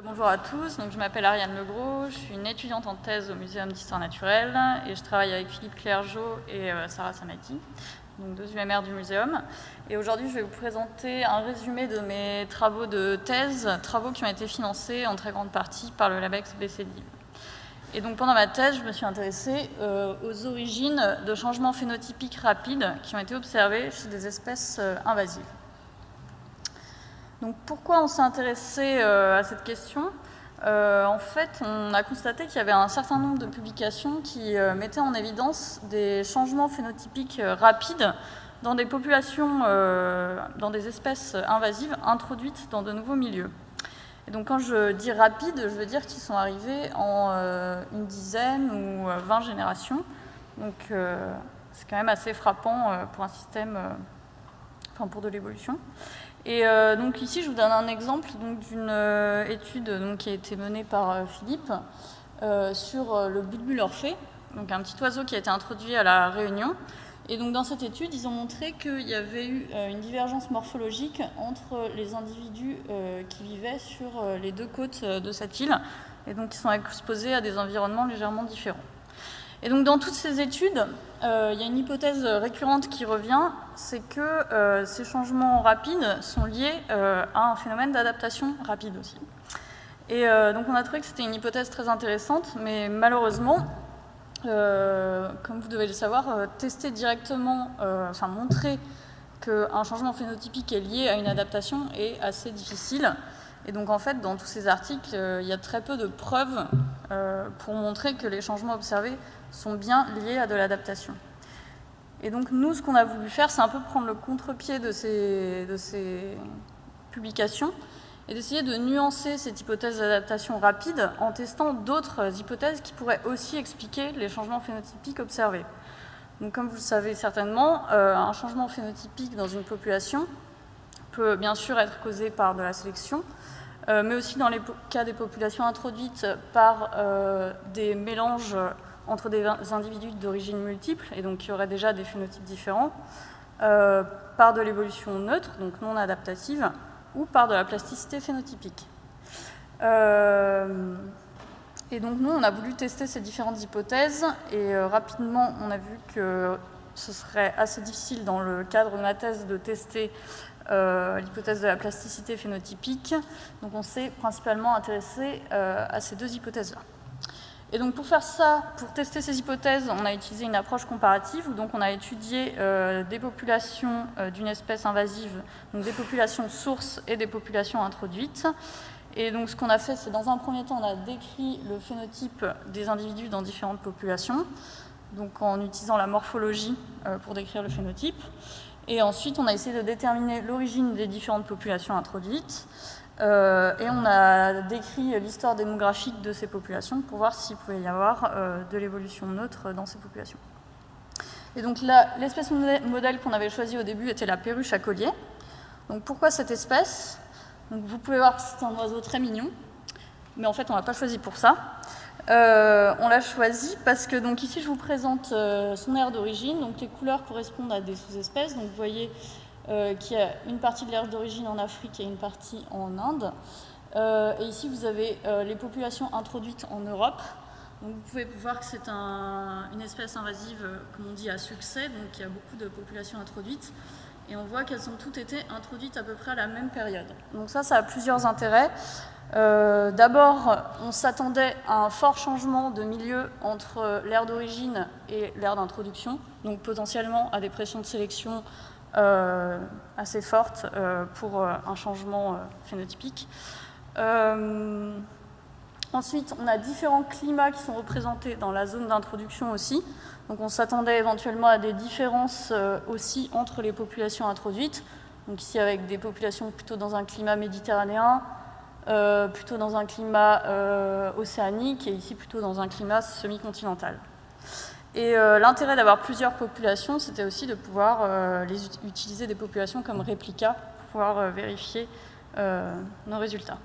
Bonjour à tous, donc je m'appelle Ariane Legros, je suis une étudiante en thèse au Muséum d'Histoire Naturelle et je travaille avec Philippe Clergeau et Sarah Samati, donc deux UMR du Muséum. Et aujourd'hui, je vais vous présenter un résumé de mes travaux de thèse, travaux qui ont été financés en très grande partie par le LabEx BCDIV. Et donc pendant ma thèse, je me suis intéressée aux origines de changements phénotypiques rapides qui ont été observés chez des espèces invasives. Donc pourquoi on s'est intéressé à cette question ? En fait, on a constaté qu'il y avait un certain nombre de publications qui mettaient en évidence des changements phénotypiques rapides dans des populations, dans des espèces invasives introduites dans de nouveaux milieux. Et donc quand je dis rapide, je veux dire qu'ils sont arrivés en une dizaine ou 20 générations. Donc c'est quand même assez frappant pour un système, pour de l'évolution. Et donc ici, je vous donne un exemple d'une étude qui a été menée par Philippe sur le bulbul orphée, donc un petit oiseau qui a été introduit à La Réunion. Et donc dans cette étude, ils ont montré qu'il y avait eu une divergence morphologique entre les individus qui vivaient sur les deux côtes de cette île, et donc qui sont exposés à des environnements légèrement différents. Et donc dans toutes ces études, il y a une hypothèse récurrente qui revient, c'est que ces changements rapides sont liés à un phénomène d'adaptation rapide aussi. Et donc on a trouvé que c'était une hypothèse très intéressante, mais malheureusement, comme vous devez le savoir, tester directement, montrer qu'un changement phénotypique est lié à une adaptation est assez difficile. Et donc en fait, dans tous ces articles, il y a très peu de preuves pour montrer que les changements observés sont bien liés à de l'adaptation. Et donc nous, ce qu'on a voulu faire, c'est un peu prendre le contre-pied de ces publications et d'essayer de nuancer cette hypothèse d'adaptation rapide en testant d'autres hypothèses qui pourraient aussi expliquer les changements phénotypiques observés. Donc comme vous le savez certainement, un changement phénotypique dans une population peut bien sûr être causé par de la sélection, mais aussi dans les cas des populations introduites par des mélanges entre des individus d'origine multiple, et donc qui auraient déjà des phénotypes différents, par de l'évolution neutre, donc non adaptative, ou par de la plasticité phénotypique. Et donc nous, on a voulu tester ces différentes hypothèses, et rapidement, on a vu que ce serait assez difficile dans le cadre de ma thèse de tester l'hypothèse de la plasticité phénotypique. Donc on s'est principalement intéressé à ces deux hypothèses-là. Et donc pour faire ça, pour tester ces hypothèses, on a utilisé une approche comparative, où donc on a étudié des populations d'une espèce invasive, donc des populations sources et des populations introduites. Et donc ce qu'on a fait, c'est dans un premier temps, on a décrit le phénotype des individus dans différentes populations, donc en utilisant la morphologie pour décrire le phénotype. Et ensuite, on a essayé de déterminer l'origine des différentes populations introduites. Et on a décrit l'histoire démographique de ces populations pour voir s'il pouvait y avoir de l'évolution neutre dans ces populations. Et donc l'espèce modèle qu'on avait choisie au début était la perruche à collier. Donc pourquoi cette espèce ? Donc vous pouvez voir que c'est un oiseau très mignon, mais en fait on ne l'a pas choisi pour ça. On l'a choisi parce que, donc ici je vous présente son aire d'origine, donc les couleurs correspondent à des sous-espèces, donc vous voyez qu'il y a une partie de l'aire d'origine en Afrique et une partie en Inde. Et ici vous avez les populations introduites en Europe. Donc vous pouvez voir que c'est une espèce invasive, comme on dit, à succès, donc il y a beaucoup de populations introduites. Et on voit qu'elles ont toutes été introduites à peu près à la même période. Donc ça a plusieurs intérêts. D'abord, on s'attendait à un fort changement de milieu entre l'aire d'origine et l'aire d'introduction, donc potentiellement à des pressions de sélection assez fortes pour un changement phénotypique. Ensuite, on a différents climats qui sont représentés dans la zone d'introduction aussi. Donc on s'attendait éventuellement à des différences aussi entre les populations introduites. Donc ici avec des populations plutôt dans un climat méditerranéen, plutôt dans un climat océanique, et ici plutôt dans un climat semi-continental. Et l'intérêt d'avoir plusieurs populations, c'était aussi de pouvoir utiliser des populations comme réplicas pour pouvoir vérifier nos résultats.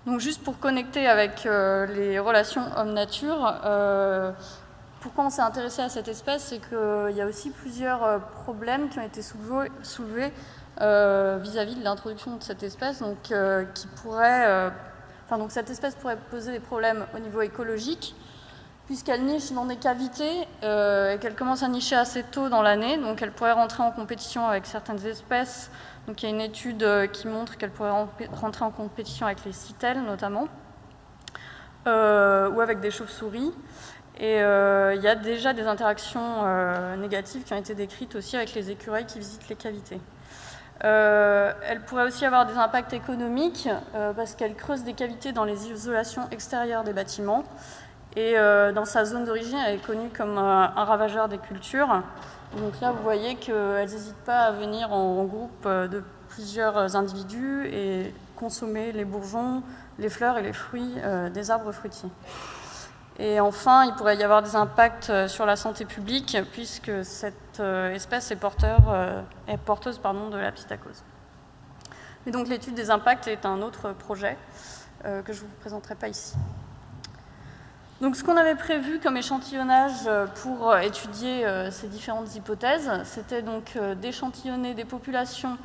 Donc juste pour connecter avec les relations homme-nature, pourquoi on s'est intéressé à cette espèce, c'est qu'il y a aussi plusieurs problèmes qui ont été soulevés vis-à-vis de l'introduction de cette espèce, donc, donc cette espèce pourrait poser des problèmes au niveau écologique, puisqu'elle niche dans des cavités et qu'elle commence à nicher assez tôt dans l'année, donc elle pourrait rentrer en compétition avec certaines espèces. Donc il y a une étude qui montre qu'elle pourrait rentrer en compétition avec les citelles notamment, ou avec des chauves-souris. Et il y a déjà des interactions négatives qui ont été décrites aussi avec les écureuils qui visitent les cavités. Elle pourrait aussi avoir des impacts économiques parce qu'elle creuse des cavités dans les isolations extérieures des bâtiments. Et dans sa zone d'origine, elle est connue comme un ravageur des cultures. Donc là, vous voyez qu'elles n'hésitent pas à venir en groupe de plusieurs individus et consommer les bourgeons, les fleurs et les fruits des arbres fruitiers. Et enfin, il pourrait y avoir des impacts sur la santé publique, puisque cette espèce est porteuse de la psittacose. Et donc l'étude des impacts est un autre projet que je ne vous présenterai pas ici. Donc ce qu'on avait prévu comme échantillonnage pour étudier ces différentes hypothèses, c'était donc d'échantillonner des populations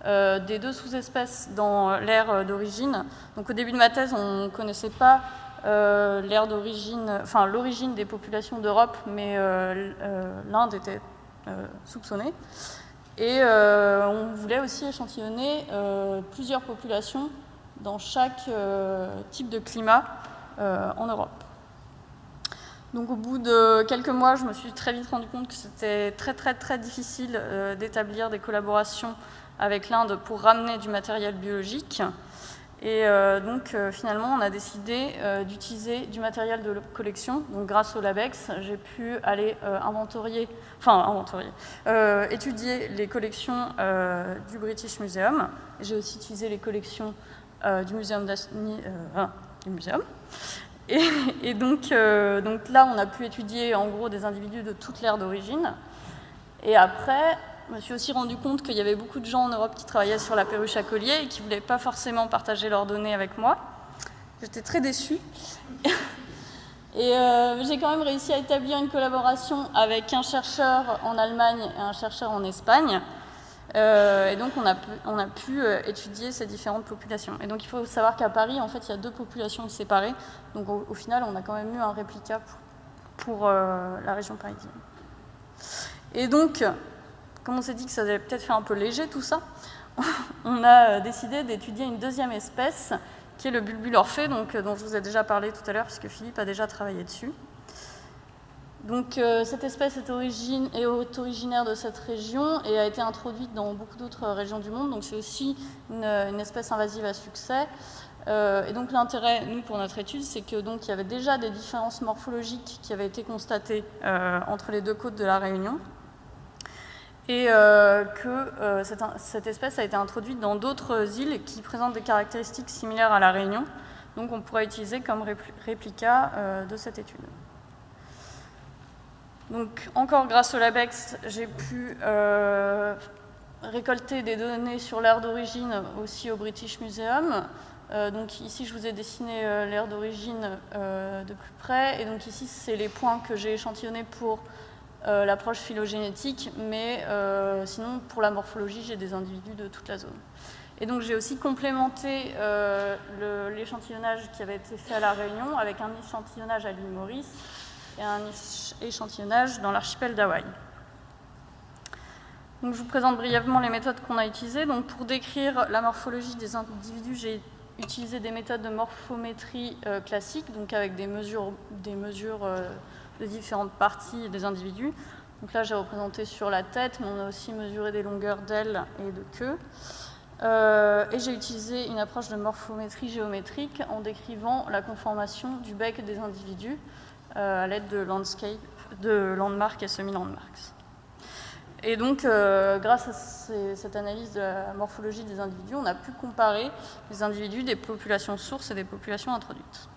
des deux sous-espèces dans l'aire d'origine. Donc au début de ma thèse, on ne connaissait pas l'aire d'origine, enfin l'origine des populations d'Europe, mais l'Inde était soupçonnée. Et on voulait aussi échantillonner plusieurs populations dans chaque type de climat en Europe. Donc au bout de quelques mois, je me suis très vite rendu compte que c'était très difficile d'établir des collaborations avec l'Inde pour ramener du matériel biologique. Et donc finalement, on a décidé d'utiliser du matériel de collection. Donc grâce au LabEx, j'ai pu aller étudier les collections du British Museum. J'ai aussi utilisé les collections du Muséum du Muséum. Et donc là, on a pu étudier en gros des individus de toute l'aire d'origine. Et après, je me suis aussi rendu compte qu'il y avait beaucoup de gens en Europe qui travaillaient sur la perruche à collier et qui ne voulaient pas forcément partager leurs données avec moi. J'étais très déçue. Et j'ai quand même réussi à établir une collaboration avec un chercheur en Allemagne et un chercheur en Espagne. Et donc on a pu étudier ces différentes populations. Et donc il faut savoir qu'à Paris, en fait, il y a deux populations séparées. Donc au final, on a quand même eu un réplica pour la région parisienne. Et donc, comme on s'est dit que ça allait peut-être faire un peu léger tout ça, on a décidé d'étudier une deuxième espèce, qui est le bulbule orphée, dont je vous ai déjà parlé tout à l'heure, puisque Philippe a déjà travaillé dessus. Donc cette espèce est originaire de cette région et a été introduite dans beaucoup d'autres régions du monde. Donc c'est aussi une espèce invasive à succès. Et donc l'intérêt, nous, pour notre étude, c'est que donc il y avait déjà des différences morphologiques qui avaient été constatées entre les deux côtes de la Réunion, et que cette espèce a été introduite dans d'autres îles qui présentent des caractéristiques similaires à la Réunion. Donc on pourrait utiliser comme réplica de cette étude. Donc, encore grâce au LabEx, j'ai pu récolter des données sur l'aire d'origine aussi au British Museum. Donc ici, je vous ai dessiné l'aire d'origine de plus près. Et donc ici, c'est les points que j'ai échantillonnés pour l'approche phylogénétique. Mais sinon, pour la morphologie, j'ai des individus de toute la zone. Et donc j'ai aussi complémenté l'échantillonnage qui avait été fait à La Réunion avec un échantillonnage à l'île Maurice et un échantillonnage dans l'archipel d'Hawaï. Donc, je vous présente brièvement les méthodes qu'on a utilisées. Donc, pour décrire la morphologie des individus, j'ai utilisé des méthodes de morphométrie classiques, donc avec des mesures de différentes parties des individus. Donc là, j'ai représenté sur la tête, mais on a aussi mesuré des longueurs d'ailes et de queue. Et j'ai utilisé une approche de morphométrie géométrique en décrivant la conformation du bec des individus à l'aide de landmarks et semi-landmarks. Et donc, grâce à cette analyse de la morphologie des individus, on a pu comparer les individus des populations sources et des populations introduites.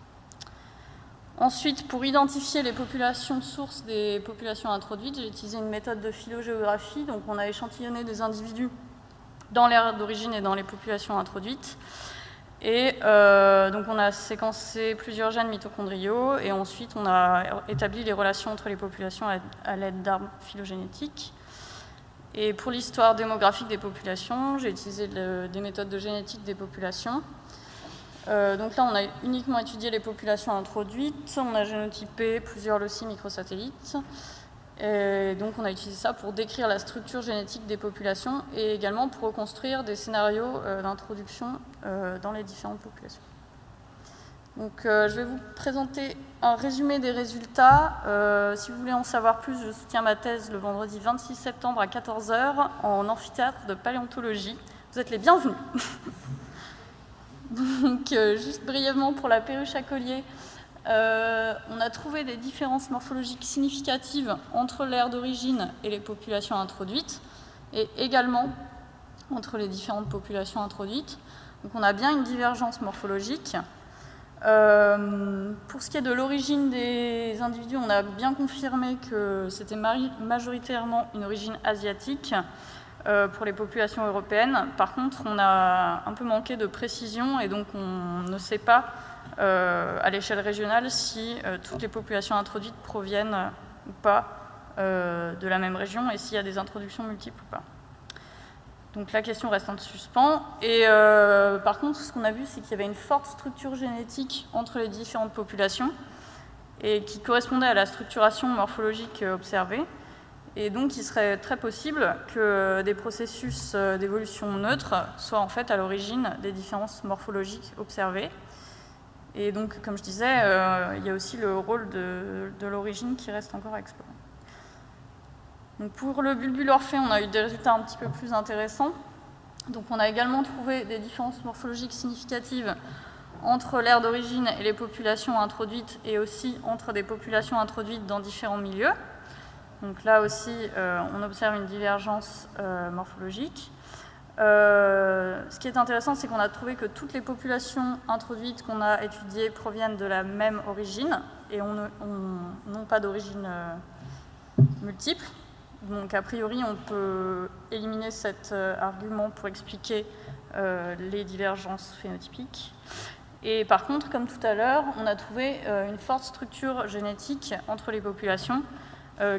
Ensuite, pour identifier les populations sources des populations introduites, j'ai utilisé une méthode de phylogéographie. Donc, on a échantillonné des individus dans l'aire d'origine et dans les populations introduites. Et donc on a séquencé plusieurs gènes mitochondriaux et ensuite on a établi les relations entre les populations à l'aide d'arbres phylogénétiques. Et pour l'histoire démographique des populations, j'ai utilisé des méthodes de génétique des populations. Donc là, on a uniquement étudié les populations introduites, on a génotypé plusieurs loci microsatellites. Et donc on a utilisé ça pour décrire la structure génétique des populations et également pour reconstruire des scénarios d'introduction dans les différentes populations. Donc je vais vous présenter un résumé des résultats. Si vous voulez en savoir plus, je soutiens ma thèse le vendredi 26 septembre à 14 h en amphithéâtre de paléontologie. Vous êtes les bienvenus. Donc juste brièvement pour la perruche à collier, on a trouvé des différences morphologiques significatives entre l'aire d'origine et les populations introduites, et également entre les différentes populations introduites. Donc on a bien une divergence morphologique. Pour ce qui est de l'origine des individus, on a bien confirmé que c'était majoritairement une origine asiatique pour les populations européennes. Par contre, on a un peu manqué de précision et donc on ne sait pas à l'échelle régionale si toutes les populations introduites proviennent ou pas de la même région et s'il y a des introductions multiples ou pas. Donc la question reste en suspens. Et par contre, ce qu'on a vu, c'est qu'il y avait une forte structure génétique entre les différentes populations et qui correspondait à la structuration morphologique observée. Et donc, il serait très possible que des processus d'évolution neutres soient en fait à l'origine des différences morphologiques observées. Et donc, comme je disais, il y a aussi le rôle de l'origine qui reste encore à explorer. Donc pour le bulbule orphée, on a eu des résultats un petit peu plus intéressants. Donc on a également trouvé des différences morphologiques significatives entre l'aire d'origine et les populations introduites et aussi entre des populations introduites dans différents milieux. Donc là aussi, on observe une divergence morphologique. Ce qui est intéressant, c'est qu'on a trouvé que toutes les populations introduites qu'on a étudiées proviennent de la même origine et n'ont pas d'origine multiple. Donc a priori, on peut éliminer cet argument pour expliquer les divergences phénotypiques. Et par contre, comme tout à l'heure, on a trouvé une forte structure génétique entre les populations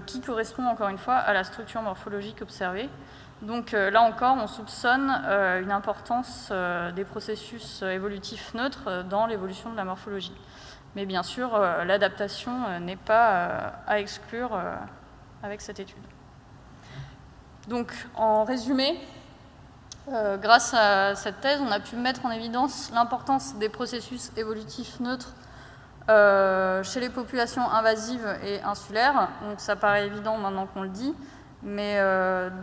qui correspond encore une fois à la structure morphologique observée. Donc là encore, on soupçonne une importance des processus évolutifs neutres dans l'évolution de la morphologie. Mais bien sûr, l'adaptation n'est pas à exclure avec cette étude. Donc, en résumé, grâce à cette thèse, on a pu mettre en évidence l'importance des processus évolutifs neutres chez les populations invasives et insulaires. Donc, ça paraît évident maintenant qu'on le dit, mais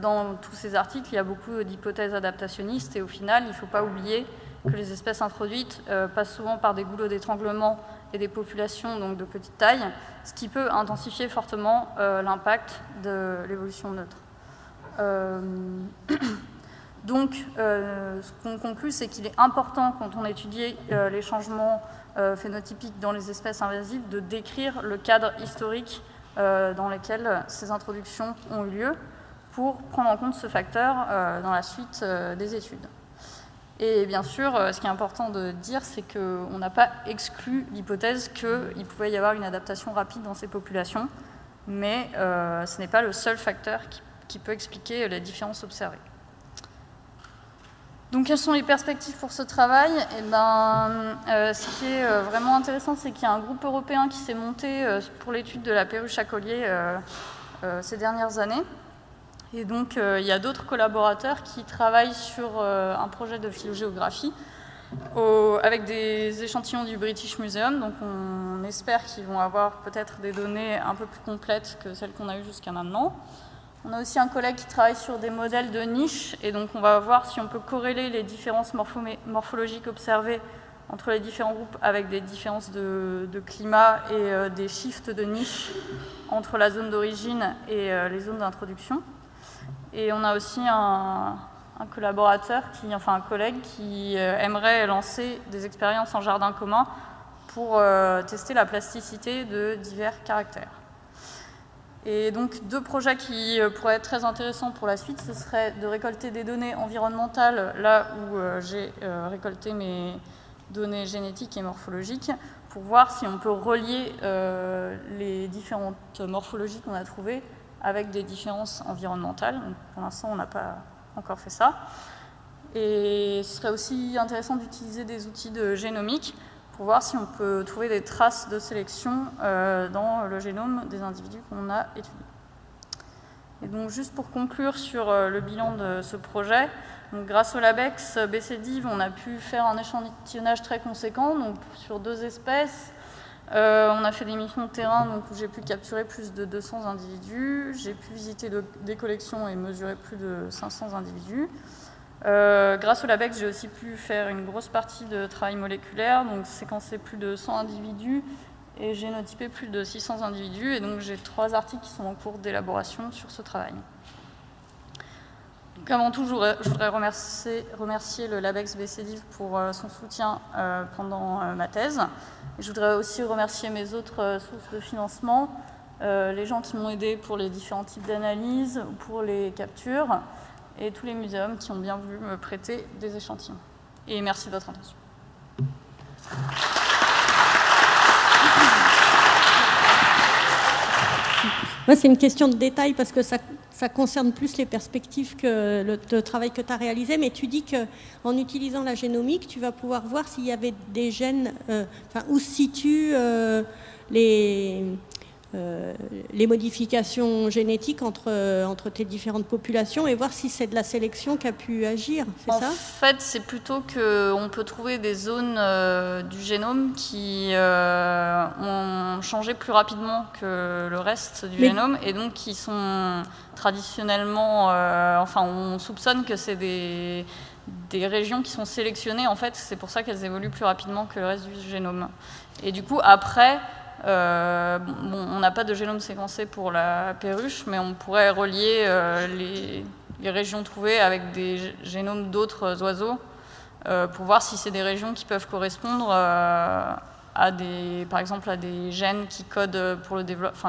dans tous ces articles, il y a beaucoup d'hypothèses adaptationnistes et au final, il ne faut pas oublier que les espèces introduites passent souvent par des goulots d'étranglement et des populations donc, de petite taille, ce qui peut intensifier fortement l'impact de l'évolution neutre. Donc, ce qu'on conclut, c'est qu'il est important, quand on étudie les changements phénotypiques dans les espèces invasives, de décrire le cadre historique dans lequel ces introductions ont eu lieu pour prendre en compte ce facteur dans la suite des études. Et bien sûr, ce qui est important de dire, c'est qu'on n'a pas exclu l'hypothèse qu'il pouvait y avoir une adaptation rapide dans ces populations, mais ce n'est pas le seul facteur qui peut expliquer les différences observées. Donc, quelles sont les perspectives pour ce travail ? Ce qui est vraiment intéressant, c'est qu'il y a un groupe européen qui s'est monté pour l'étude de la perruche à collier ces dernières années. Et donc, il y a d'autres collaborateurs qui travaillent sur un projet de phylogéographie avec des échantillons du British Museum. Donc, on espère qu'ils vont avoir peut-être des données un peu plus complètes que celles qu'on a eues jusqu'à maintenant. On a aussi un collègue qui travaille sur des modèles de niche, et donc on va voir si on peut corréler les différences morphologiques observées entre les différents groupes avec des différences de climat et des shifts de niche entre la zone d'origine et les zones d'introduction. Et on a aussi un collaborateur, un collègue qui aimerait lancer des expériences en jardin commun pour tester la plasticité de divers caractères. Et donc, deux projets qui pourraient être très intéressants pour la suite, ce serait de récolter des données environnementales là où j'ai récolté mes données génétiques et morphologiques pour voir si on peut relier les différentes morphologies qu'on a trouvées avec des différences environnementales. Donc, pour l'instant, on n'a pas encore fait ça. Et ce serait aussi intéressant d'utiliser des outils de génomique pour voir si on peut trouver des traces de sélection dans le génome des individus qu'on a étudiés. Et donc, juste pour conclure sur le bilan de ce projet, donc, grâce au LabEx BCDIV, on a pu faire un échantillonnage très conséquent, donc sur 2 espèces. On a fait des missions de terrain donc, où j'ai pu capturer plus de 200 individus. J'ai pu visiter des collections et mesurer plus de 500 individus. Grâce au LabEx, j'ai aussi pu faire une grosse partie de travail moléculaire, donc séquencer plus de 100 individus et génotyper plus de 600 individus. Et donc j'ai 3 articles qui sont en cours d'élaboration sur ce travail. Donc avant tout, je voudrais remercier le LabEx BCDIV pour son soutien pendant ma thèse. Et je voudrais aussi remercier mes autres sources de financement, les gens qui m'ont aidé pour les différents types d'analyses, pour les captures, et tous les muséums qui ont bien voulu me prêter des échantillons. Et merci de votre attention. Moi, c'est une question de détail parce que ça concerne plus les perspectives que le travail que tu as réalisé, mais tu dis qu'en utilisant la génomique, tu vas pouvoir voir s'il y avait des gènes, où se situent les modifications génétiques entre tes différentes populations et voir si c'est de la sélection qui a pu agir, c'est ça ? En fait, c'est plutôt qu'on peut trouver des zones du génome qui ont changé plus rapidement que le reste du génome et donc qui sont traditionnellement... on soupçonne que c'est des régions qui sont sélectionnées, en fait, c'est pour ça qu'elles évoluent plus rapidement que le reste du génome. Et du coup, après... on n'a pas de génome séquencé pour la perruche, mais on pourrait relier les régions trouvées avec des génomes d'autres oiseaux pour voir si c'est des régions qui peuvent correspondre par exemple à des gènes qui codent pour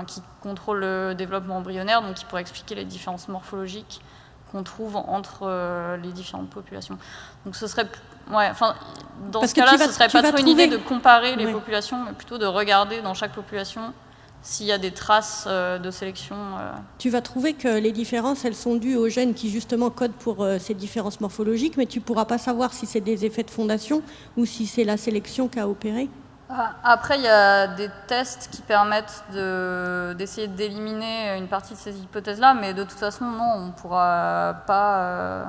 qui contrôlent le développement embryonnaire, donc qui pourraient expliquer les différences morphologiques qu'on trouve entre les différentes populations. Donc ce serait... dans ce cas-là, ce ne serait pas trop une idée de comparer les populations, mais plutôt de regarder dans chaque population s'il y a des traces de sélection. Tu vas trouver que les différences, elles sont dues aux gènes qui justement codent pour ces différences morphologiques, mais tu ne pourras pas savoir si c'est des effets de fondation ou si c'est la sélection qui a opéré. Après, il y a des tests qui permettent d'essayer d'éliminer une partie de ces hypothèses-là, mais de toute façon, non, on ne pourra pas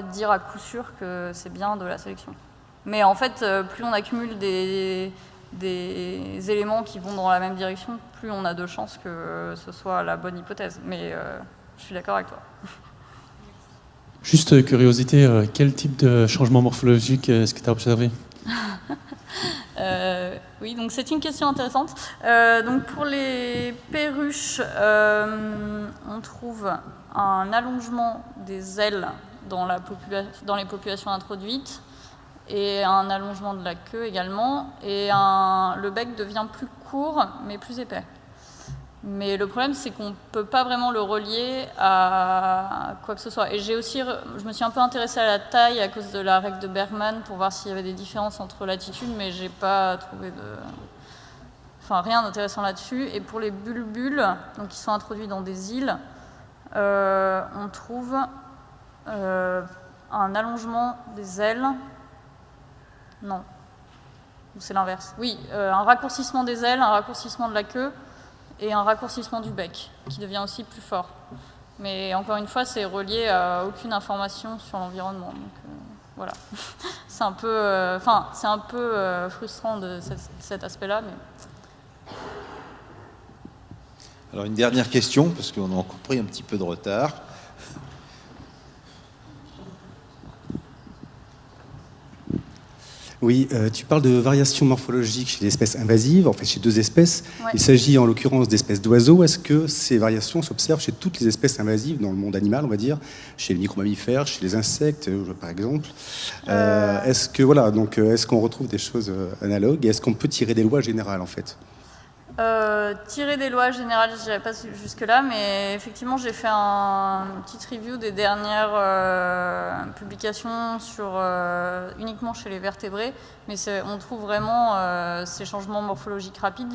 dire à coup sûr que c'est bien de la sélection. Mais en fait, plus on accumule des éléments qui vont dans la même direction, plus on a de chances que ce soit la bonne hypothèse. Mais je suis d'accord avec toi. Juste curiosité, quel type de changement morphologique est-ce que tu as observé ? Oui, donc c'est une question intéressante. Donc pour les perruches, on trouve un allongement des ailes dans les populations introduites et un allongement de la queue également. Et le bec devient plus court mais plus épais. Mais le problème, c'est qu'on ne peut pas vraiment le relier à quoi que ce soit. Et je me suis un peu intéressée à la taille à cause de la règle de Bergman pour voir s'il y avait des différences entre latitudes, mais je n'ai pas trouvé rien d'intéressant là-dessus. Et pour les bulbules, donc qui sont introduits dans des îles, on trouve un allongement des ailes. Non, c'est l'inverse. Oui, un raccourcissement des ailes, un raccourcissement de la queue, et un raccourcissement du bec, qui devient aussi plus fort. Mais encore une fois, c'est relié à aucune information sur l'environnement. Donc voilà, c'est un peu, frustrant de cet aspect-là. Mais... Alors une dernière question, parce qu'on a encore pris un petit peu de retard. Oui, tu parles de variations morphologiques chez les espèces invasives, en fait chez 2 espèces. Ouais. Il s'agit en l'occurrence d'espèces d'oiseaux. Est-ce que ces variations s'observent chez toutes les espèces invasives dans le monde animal, on va dire, chez les micromammifères, chez les insectes, par exemple Est-ce qu'on retrouve des choses analogues et est-ce qu'on peut tirer des lois générales, en fait ? Tirer des lois générales, je n'irai pas jusque-là, mais effectivement, j'ai fait une petite review des dernières publications uniquement chez les vertébrés, mais on trouve vraiment ces changements morphologiques rapides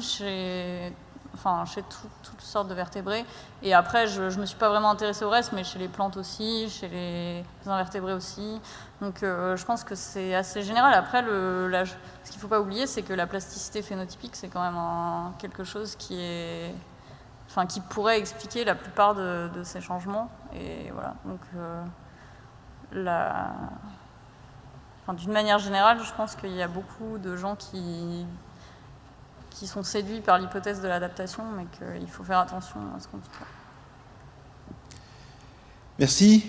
chez toutes sortes de vertébrés. Et après, je ne me suis pas vraiment intéressée au reste, mais chez les plantes aussi, chez les invertébrés aussi. Donc je pense que c'est assez général. Après, ce qu'il ne faut pas oublier, c'est que la plasticité phénotypique, c'est quand même quelque chose qui pourrait expliquer la plupart de ces changements. Et voilà. Donc d'une manière générale, je pense qu'il y a beaucoup de gens qui sont séduits par l'hypothèse de l'adaptation, mais qu'il faut faire attention à ce qu'on dit. Merci.